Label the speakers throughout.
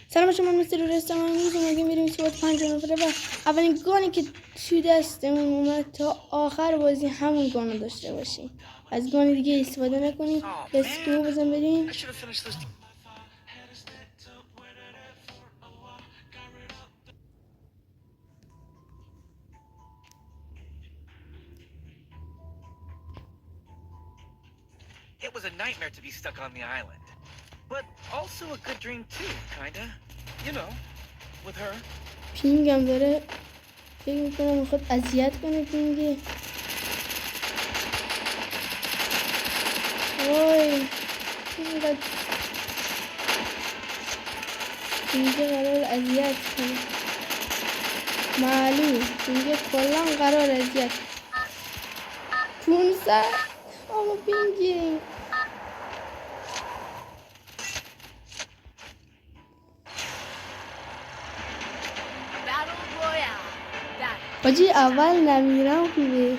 Speaker 1: سلام شما، من مستر رستم. امروز اومدیم بریم سوات 5 نفره و اولین گانی که توی دستمون اومد تا آخر بازی همون گانو داشته باشیم. از گان دیگه استفاده نکنیم. اسکو بزن بریم.
Speaker 2: It was a nightmare to be stuck on the island, but also a good dream too, kinda. You know, with her.
Speaker 1: پینگم داره. فکر میکنم میخواد اذیت کنه پینگی. وای پینگی قرار اذیت کنه. معلوم پینگی کلا قرار اذیت 500 آقا پینگی. حاجی اول نمیرم خوبه.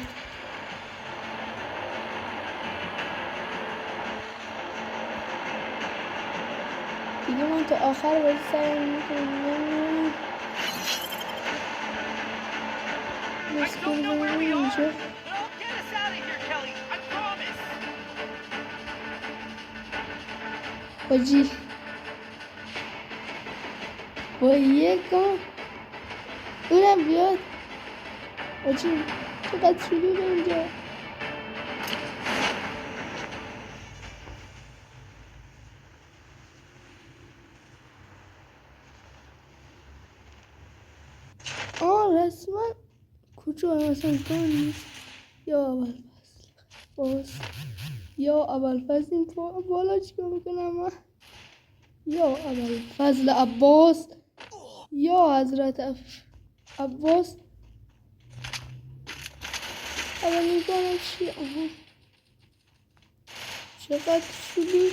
Speaker 1: دیگه من تا آخر بازی سعی میکنم اینجا. حاجی با یک گام اونم بیاد. حاجی چقدر شلوغه اینجا. رسما کجا مثلا گان نیست. یا اول فصل باز یا اول فصل این بالا چیکار میکنم من. یا اول فضل عباس یا حضرت عباس. اولین گانم چیه؟ چقدر شلوغ.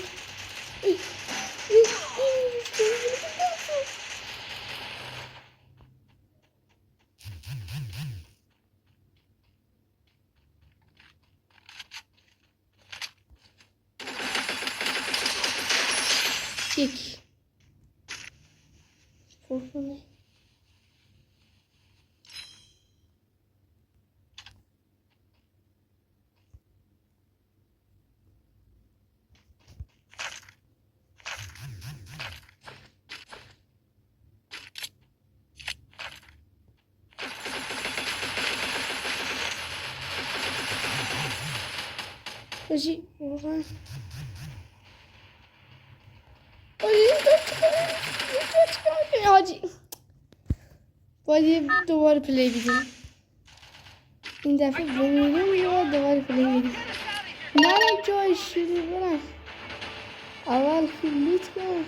Speaker 1: یک خورکنه. حاجی واقعا حاجی باید دوباره پلی بدیم. این دفعه بمیریم یا دوباره پلی بدیم. نرم جای شروع برم. اول خوب لوت کنم.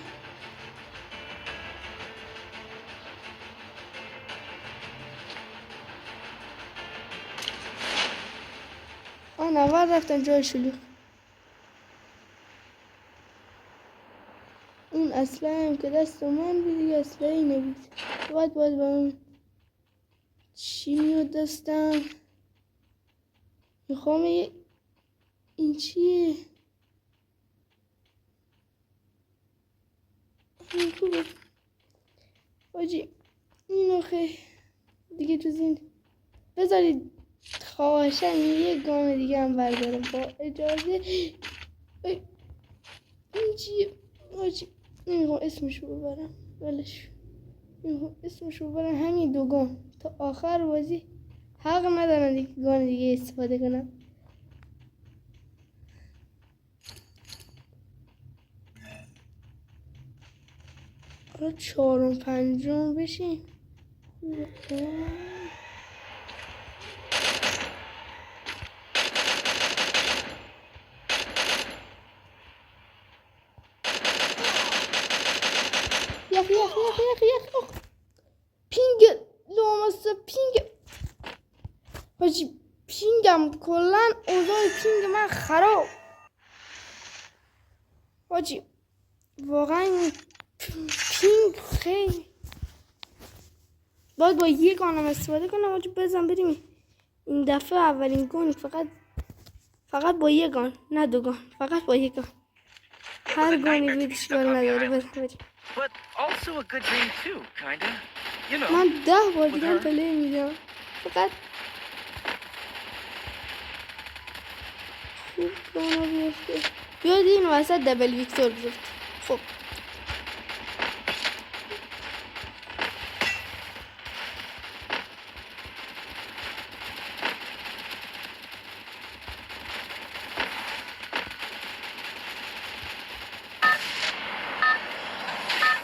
Speaker 1: آن اول رفتم جای شلوغ. اون اصلا هم که دست من بود دیگه اصلا ای نبود. باید با اون چی میاد دستم. میخوام این چیه؟ این خوبه حاجی. این آخه دیگه جز این بذارید خواهشم یه گام دیگه هم بردارم با اجازه. این چیه حاجی؟ نمیخوام اسمشو ببرم. ولش نمیخوام اسمشو ببرم. همین دو گام تا آخر بازی حق ندارم دیگه گان دیگه استفاده کنم. حالا 4 و 5 بشین. یخ پینگ لامصب پینگ. حاجی پینگم کلن اوضاع پینگ من خراب. حاجی واقعا پینگ خیلی باید با یک گانم استفاده کنم. حاجی بزن بریم این دفعه اولین گان. فقط با یک گان نه دو گان. فقط با یک گان. هر گانی بیدش گان نداره. بزن بریم.
Speaker 2: but also a good dream too, kinda. You know.
Speaker 1: من 10 بار
Speaker 2: with
Speaker 1: دیگه
Speaker 2: her.
Speaker 1: پلی میدم فقط خوب گانا بیفته. بیاد این وسط دبل ویکتور بیفته. خب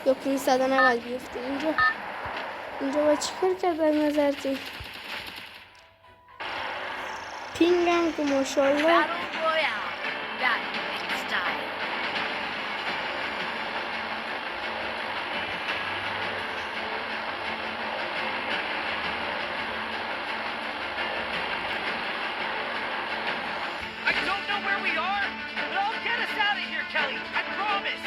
Speaker 1: یا 590 بیفته. اینجا با چیکار کرد از نظرتون؟ پینگم که ماشاءالله
Speaker 3: Battle Royale. That style.
Speaker 2: I don't know where we are, but I'll get us out of here, Kelly. I promise.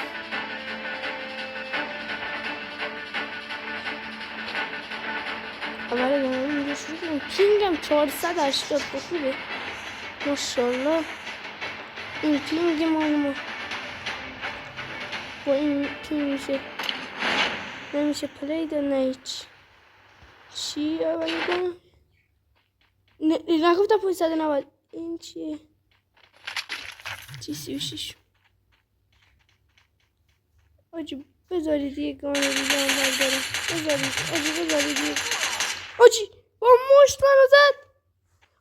Speaker 1: اول دارم اینجا شروع کنم. پینگم 480 خوبه ماشاءالله. این پینگ ما با این پینگ نمیشه پلی دار نه هیچ چی اولی کنم نگفتم 590 این چیه چی 36 آجی بذارید یه گانه دیگه هم بردارم بذارید یه آجی با مشت منو زد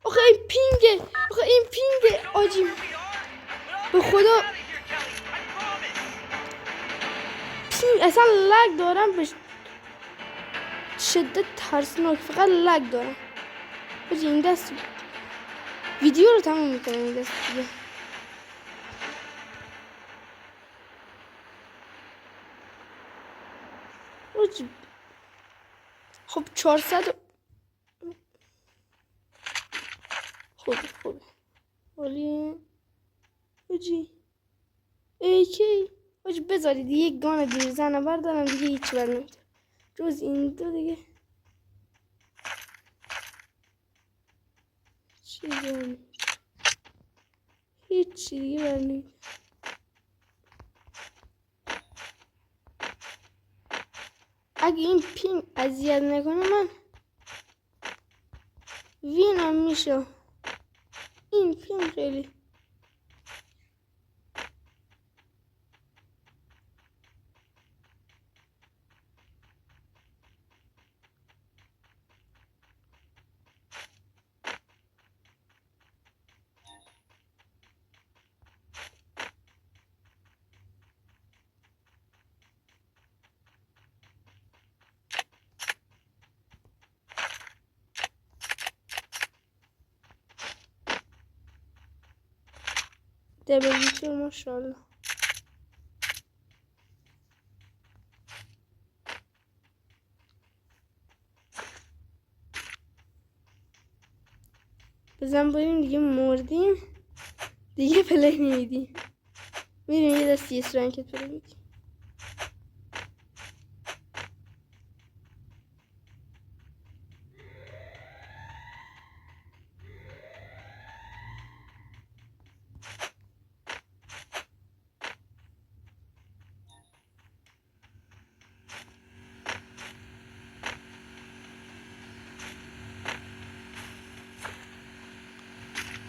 Speaker 1: آخه این پینگه آجی به خدا پینگ اصلا لگ دارم به شدت ترسناک فقط لگ دارم آجی این دست ویدیو رو تموم میکنم این دست دیگه آجی خب 400 خوبه ولی آجی ایکی آجی بذارید یک گان دیر زنه بردارم دیگه هیچ بر نمیتونم جز این دو دیگه چی دارم هیچی دیگه بر نمیتونم اگه این پینگ اذیت نکنه من وینم میشه این پینگ خیلی دبل ویکتور ماشاءالله بزن بریم دیگه مردیم دیگه پلی نمیدیم میریم یه دست یس رنکت پلی میدیم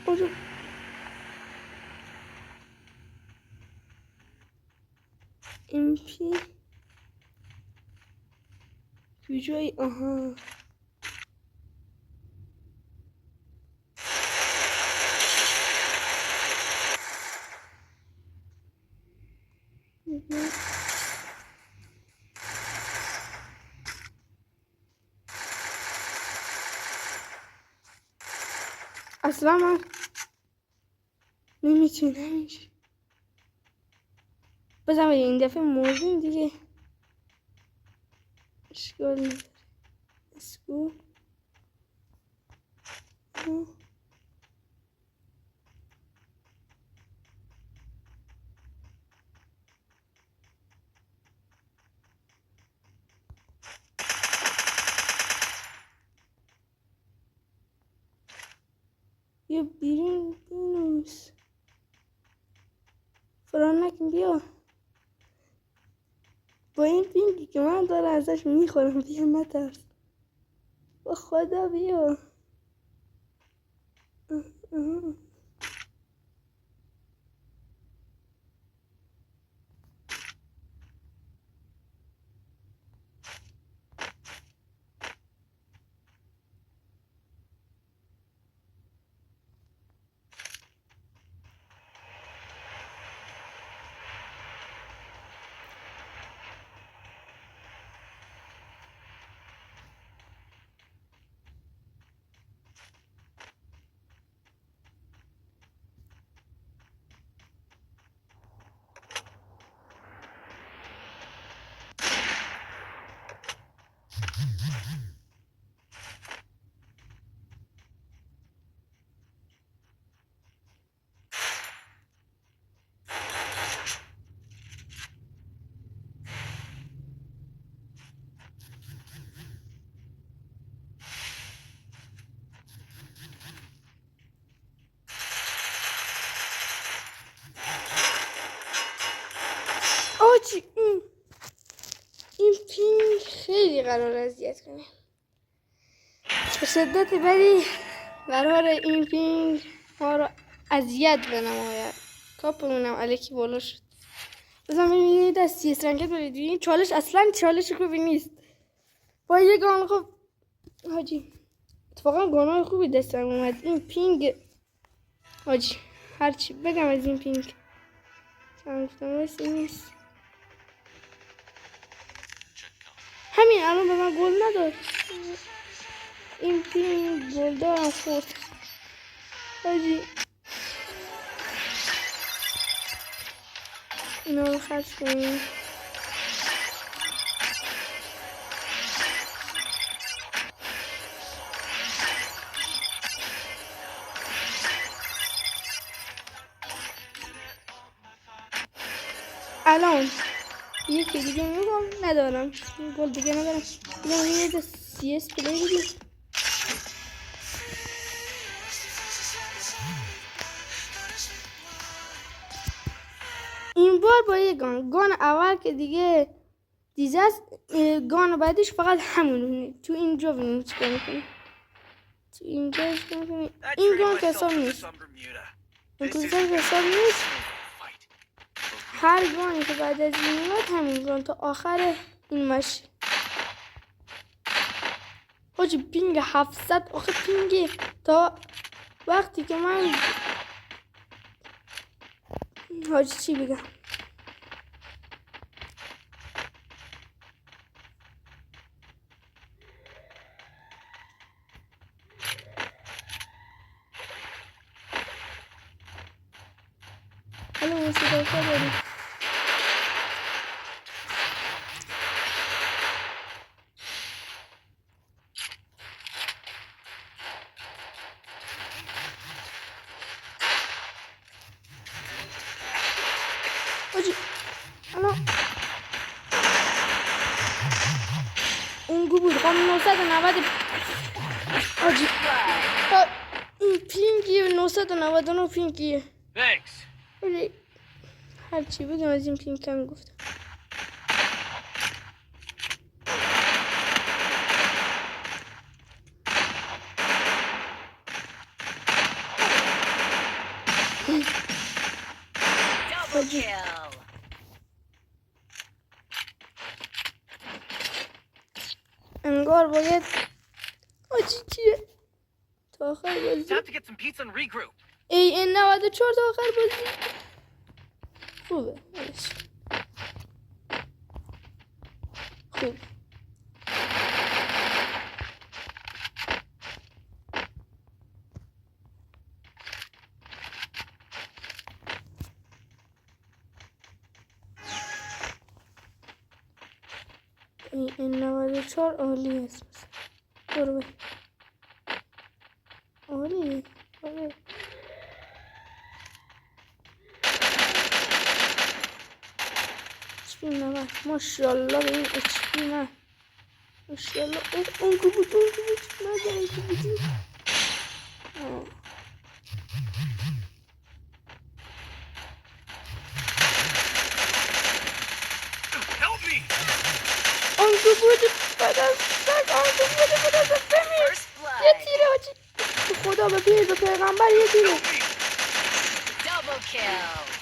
Speaker 1: اوجو امپی کجایی آها اصلا من نمیتونم بازم این دفعه مردیم دیگه اشکال نداره اسکو بیا بیرون بینوس فرانک بیا با این پینگی که من داره ازش میخورم بیا نترس با خدا بیا آجی این پینگ خیلی قرار اذیت کنه به شدت بدی قرار این پینگ ما رو اذیت بنماید کاپمونم الکی بالا شد بزن ببینید از سی رنگت برید این چالش اصلا چالش خوبی نیست با یه گان خوب حاجی اتفاقا گانای خوبی دستم اومد این پینگ حاجی هرچی بگم از این پینگ چند گفتم واسه نیست همین الان به من گل نداد این پینگ گل دارم خورد حاجی اینا رو خرج کنیم الان یکی دیگه میگم ندارم گل دیگه ندارم بیدم یه سی اس پلی بودیم این بار با یه گان اول که دیگه دیزه است گان بعدش فقط همونه تو اینجا بینیم چیکار میکنیم تو اینجا چیکار میکنیم این گان که حساب نیست این که حساب نیست هر گانی که بعد از این میاد همین گان تا آخر این ماشی حاجی پینگ 700 آخه پینگی تا وقتی که من حاجی چی بگم حالا موسیقی داریم حاجی الان اون گو بود قانون 990 حاجی این پینگیه 999 پینگیه ولی هرچی بگم از این پینگ کم گفتم
Speaker 3: Double kill.
Speaker 1: انگار باید آجی چیه تا آخر بازی
Speaker 2: Time to get some pizza and regroup.
Speaker 1: این 94 تا آخر بازی خوبه ولش. خوب این 94 عالی هست برو عالی آره HP نه ماشاءالله به این HP نه ماشاءالله اون کو بود نداره که بودی
Speaker 2: Help
Speaker 1: اون تو بود بدستک اون تو بود بدستک بمیر
Speaker 3: First
Speaker 1: یه
Speaker 3: blood.
Speaker 1: تیره آجی تو خدا به پیر به پیغمبر یه تیره
Speaker 3: Double kill.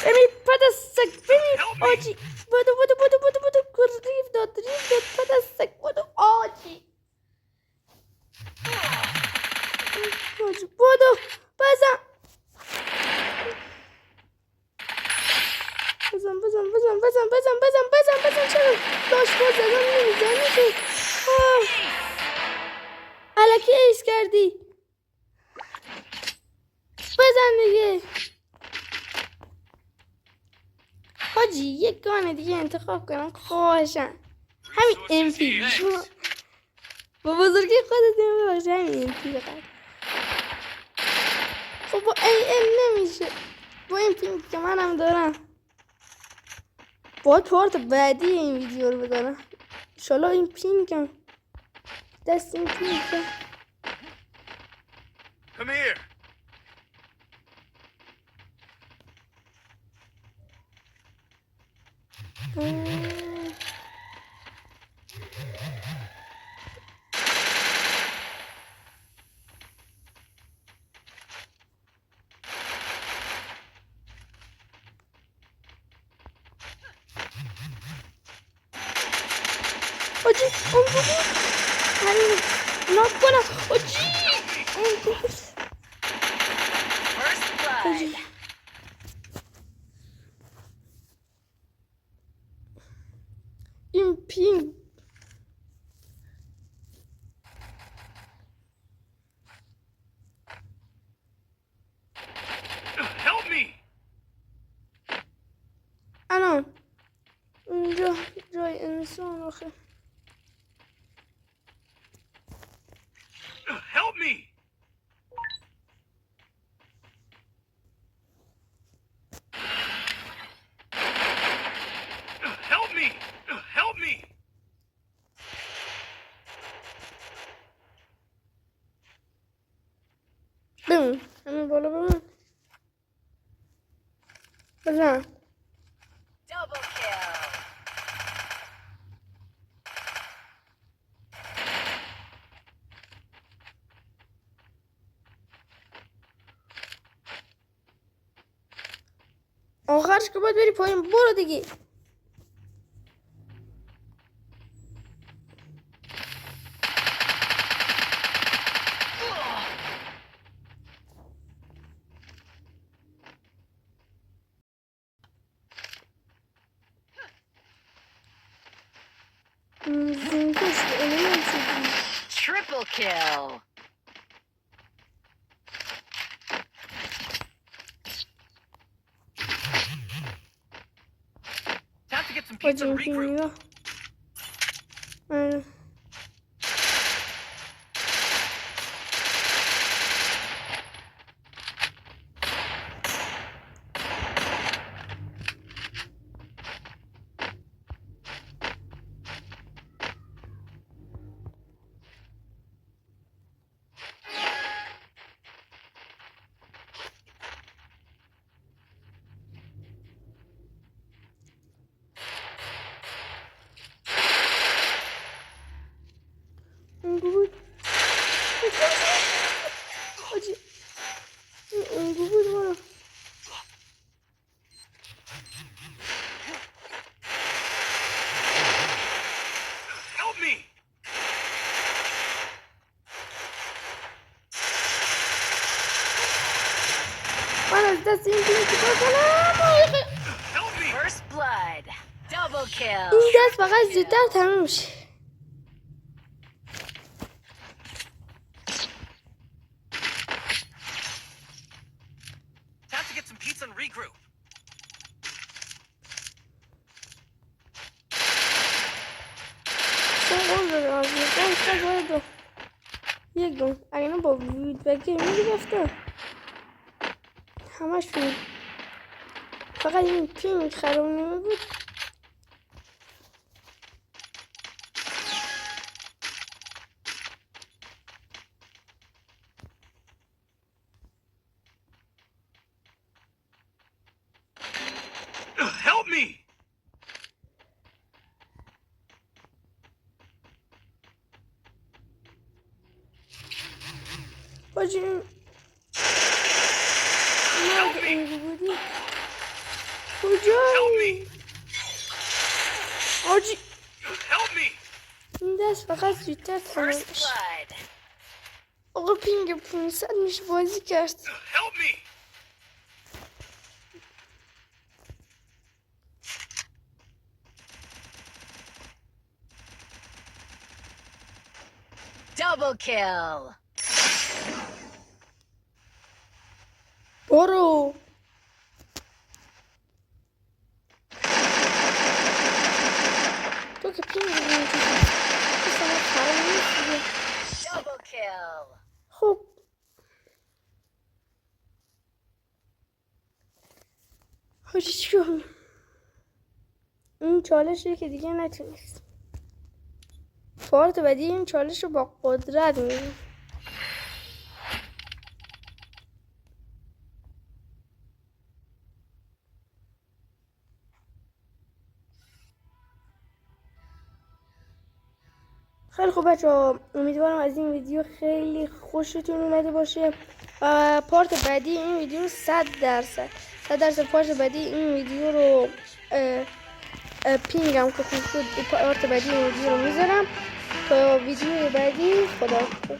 Speaker 1: بمیر بدستک بمیر آجی بودو ریف داد بدستک بودو آجی آجی بودو بزن بزن چرا داشت باز زدن نمیزنی تو علکی ایس کردی بزن دیگه حاجی یک گانه دیگه انتخاب کنم خواهشم همین امپی با بزرگی خودت نمیبخش همین امپی بقید خب با ام نمیشه با امپی که منم دارم باید پارت بعدی این ویدیو رو بذارم انشالله این پینکم دست این پینکم
Speaker 2: Come here.
Speaker 1: آجی اون بود همین ناب کنم آجی اون بود
Speaker 3: First blood.
Speaker 1: این پینک
Speaker 2: Help me.
Speaker 1: الان اینجا جای انسان آخه
Speaker 2: Help me. Help me. Help me.
Speaker 1: بمون همین بالا بمون بزن
Speaker 3: Double kill.
Speaker 1: آخرش که باید بری پایین برو دیگه زنگش علمان شدی
Speaker 3: Triple kill.
Speaker 2: Time to get some
Speaker 1: با
Speaker 2: pizza and
Speaker 1: جنکی
Speaker 2: regroup.
Speaker 1: نگاه اون بود آجی اون بود برو
Speaker 2: Help me.
Speaker 1: من از دست این تیمی چیکار کنم
Speaker 2: Help me.
Speaker 3: First blood. Double kill.
Speaker 1: این دست فقط زودتر تموم میشه
Speaker 2: Time to get some pizza and regroup.
Speaker 1: اصلا قول داره آزیدن باید دو یک دون اگه نه با ویدبکی میگرفتم همش بود فقط این پینک خراب نمی بود
Speaker 2: Help me!
Speaker 1: حاجی مرد اینجا بودی کجایی؟ حاجی
Speaker 2: Help me!
Speaker 1: این دست فقط زودتر تمام
Speaker 3: First
Speaker 1: میشه.
Speaker 3: blood.
Speaker 1: آقا پینگ 500 میشه بازی کرد.
Speaker 2: Help me!
Speaker 3: Double kill.
Speaker 1: برو تو که پینگ میگی اصلا خراب نیست دیگه.
Speaker 3: Double kill.
Speaker 1: خب حاجی چیکار؟ این چالشه که دیگه نتونست. پارت بعدی این چالش رو با قدرت می‌بینیم. خیلی خوب بچه‌ها، امیدوارم از این ویدیو خیلی خوشتون اومده باشه و پارت بعدی این ویدیو 100% پارت بعدی این ویدیو رو پینگم که خوب شد پارت بعدی این ویدیو رو میذارم تا ویدیو بعدی. خدا حافظ.